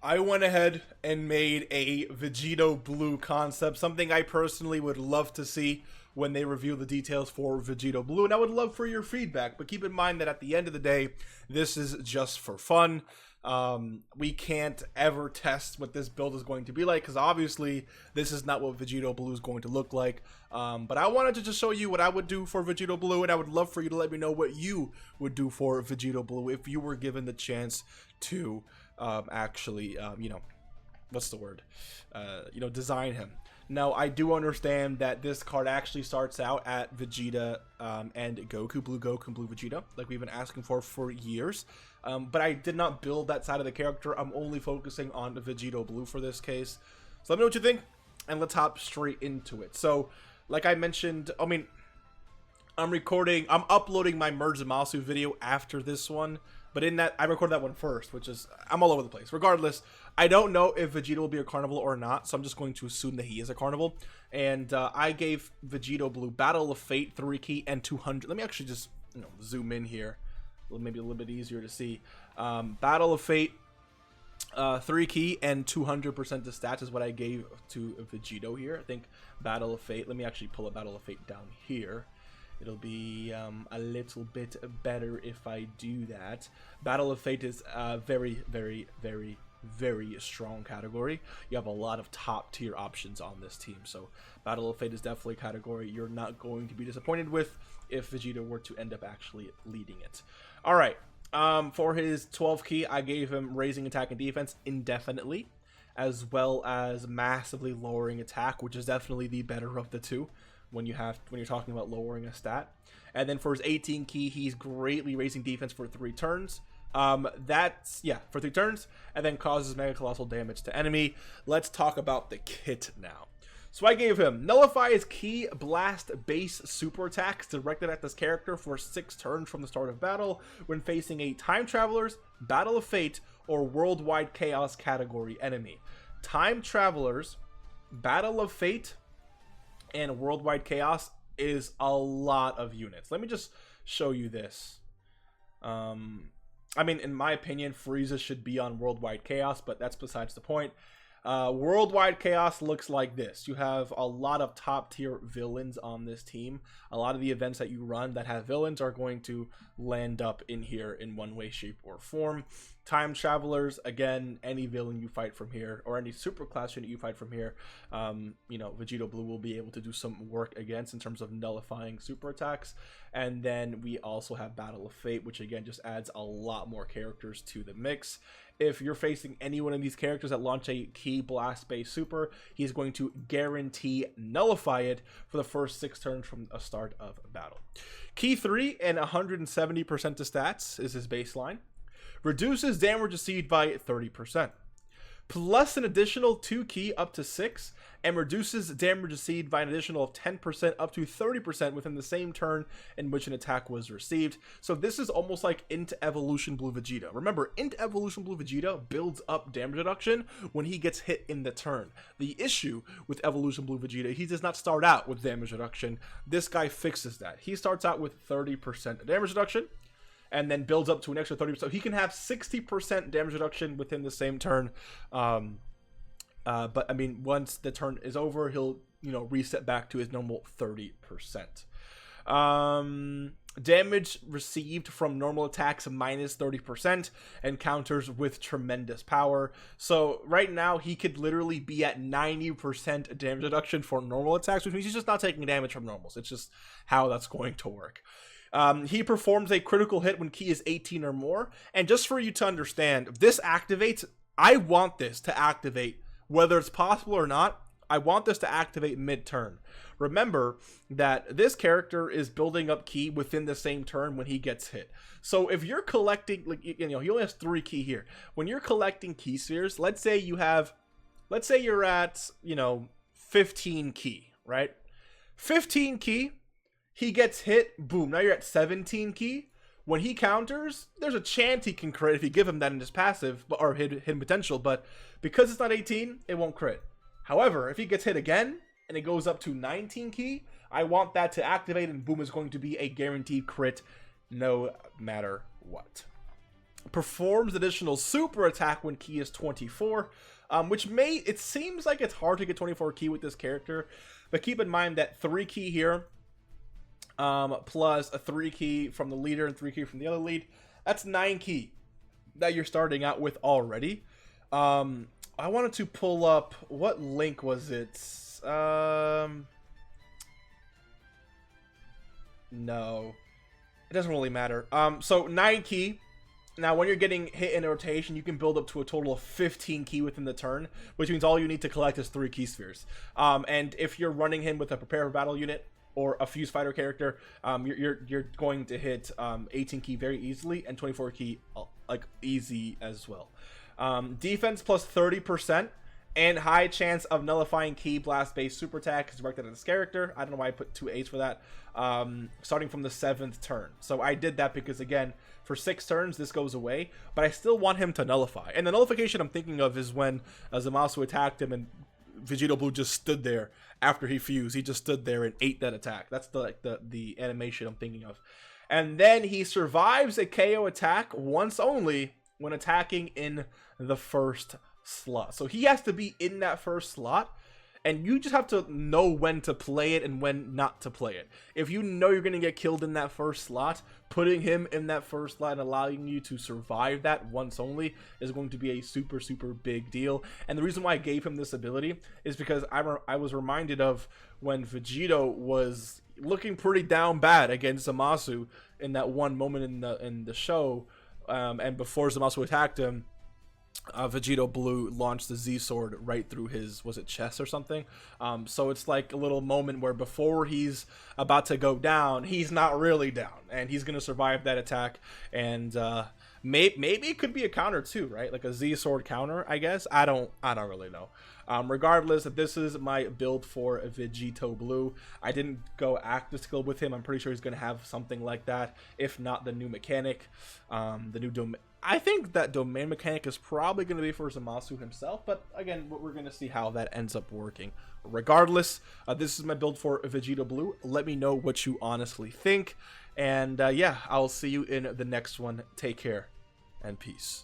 I went ahead and made a Vegito Blue concept, something I personally would love to see when they reveal the details for Vegito Blue, and I would love for your feedback, but keep in mind that at the end of the day, this is just for fun. We can't ever test what this build is going to be like, because obviously this is not what Vegito Blue is going to look like, but I wanted to just show you what I would do for Vegito Blue, and I would love for you to let me know what you would do for Vegito Blue if you were given the chance to you know, what's the word? You know, design him. Now, I do understand that this card actually starts out at Vegeta and Goku, Blue Goku and Blue Vegeta, like we've been asking for years. But I did not build that side of the character. I'm only focusing on the Vegito Blue for this case. So let me know what you think, and let's hop straight into it. So, like I mentioned, I mean, I'm uploading my Merge Zamasu video after this one. But in that, I recorded that one first, which is, I'm all over the place. Regardless, I don't know if Vegeta will be a carnival or not, so I'm just going to assume that he is a carnival. And I gave Vegito Blue Battle of Fate 3 key and 200. Let me actually just, you know, zoom in here. Maybe a little bit easier to see. Battle of Fate 3 key and 200% to stats is what I gave to Vegito here. I think Battle of Fate, let me actually pull a Battle of Fate down here. It'll be a little bit better if I do that. Battle of Fate is a very, very, very, very strong category. You have a lot of top tier options on this team. So Battle of Fate is definitely a category you're not going to be disappointed with if Vegeta were to end up actually leading it. All right. For his 12 key, I gave him raising attack and defense indefinitely, as well as massively lowering attack, which is definitely the better of the two when you're talking about lowering a stat. And then for his 18 key, he's greatly raising defense for 3 turns. For 3 turns, and then causes mega colossal damage to enemy. Let's talk about the kit now. So I gave him nullify his key blast base super attacks directed at this character for 6 turns from the start of battle when facing a time travelers, Battle of Fate, or worldwide chaos category enemy. Time travelers, Battle of Fate, and worldwide chaos is a lot of units. Let me just show you this. I mean, in my opinion, Frieza should be on worldwide chaos, but that's besides the point. Worldwide chaos looks like this. You have a lot of top tier villains on this team. A lot of the events that you run that have villains are going to land up in here in one way, shape, or form. Time travelers, again, any villain you fight from here, or any super class unit you fight from here, you know, Vegito Blue will be able to do some work against in terms of nullifying super attacks. And then we also have Battle of Fate, which again just adds a lot more characters to the mix. If you're facing any one of these characters that launch a key blast base super, he's going to guarantee nullify it for the first 6 turns from a start of battle. Key 3 and 170% to stats is his baseline. Reduces damage received by 30%. Plus an additional 2 key up to 6, and reduces damage received by an additional of 10% up to 30% within the same turn in which an attack was received. So this is almost like Into Evolution Blue Vegeta. Remember, Into Evolution Blue Vegeta builds up damage reduction when he gets hit in the turn. The issue with Evolution Blue Vegeta, he does not start out with damage reduction. This guy fixes that. He starts out with 30% damage reduction, and then builds up to an extra 30%. So he can have 60% damage reduction within the same turn. But I mean, once the turn is over, he'll, you know, reset back to his normal 30%. Damage received from normal attacks minus 30% and counters with tremendous power. So right now he could literally be at 90% damage reduction for normal attacks, which means he's just not taking damage from normals. It's just how that's going to work. He performs a critical hit when key is 18 or more. And just for you to understand, if this activates, I want this to activate, whether it's possible or not. I want this to activate mid-turn. Remember that this character is building up ki within the same turn when he gets hit. So if you're collecting, like, you know, he only has 3 ki here. When you're collecting ki spheres, let's say you're at, you know, 15 ki, right? 15 ki, he gets hit, boom, now you're at 17 ki. When he counters, there's a chance he can crit if you give him that in his passive, or hidden potential, but because it's not 18, it won't crit. However, if he gets hit again, and it goes up to 19 ki, I want that to activate, and boom, is going to be a guaranteed crit no matter what. performs additional super attack when ki is 24, which it seems like it's hard to get 24 ki with this character, but keep in mind that 3 ki here, plus a 3 ki from the leader and 3 ki from the other lead, that's 9 ki that you're starting out with already. I wanted to pull up, what link was it? No, it doesn't really matter. So 9 ki. Now, when you're getting hit in a rotation, you can build up to a total of 15 ki within the turn, which means all you need to collect is 3 ki spheres. And if you're running him with a prepare for battle unit or a fuse fighter character, you're going to hit 18 ki very easily, and 24 ki like easy as well. Defense plus 30%. And high chance of nullifying ki blast based super attack because worked out of this character. I don't know why I put 2 8s for that. Starting from the 7th turn. So I did that because, again, for 6 turns this goes away, but I still want him to nullify. And the nullification I'm thinking of is when Zamasu attacked him and Vegito Blue just stood there after he fused. He just stood there and ate that attack. That's the animation I'm thinking of. And then he survives a KO attack once only when attacking in the first slot. So he has to be in that first slot, and you just have to know when to play it and when not to play it. If you know you're going to get killed in that first slot, putting him in that first slot and allowing you to survive that once only is going to be a super big deal. And the reason why I gave him this ability is because I was reminded of when Vegito was looking pretty down bad against Zamasu in that one moment in the show, and before Zamasu attacked him, Vegito Blue launched the Z sword right through his, was it chest or something? So it's like a little moment where before he's about to go down, he's not really down, and he's gonna survive that attack. And maybe it could be a counter too, right? Like a Z sword counter, I guess. I don't really know. Regardless, this is my build for Vegito Blue. I didn't go active skill with him. I'm pretty sure he's gonna have something like that, if not the new mechanic, the new domain. I think that domain mechanic is probably going to be for Zamasu himself, but again, we're going to see how that ends up working. Regardless, this is my build for Vegito Blue. Let me know what you honestly think, and yeah, I'll see you in the next one. Take care, and peace.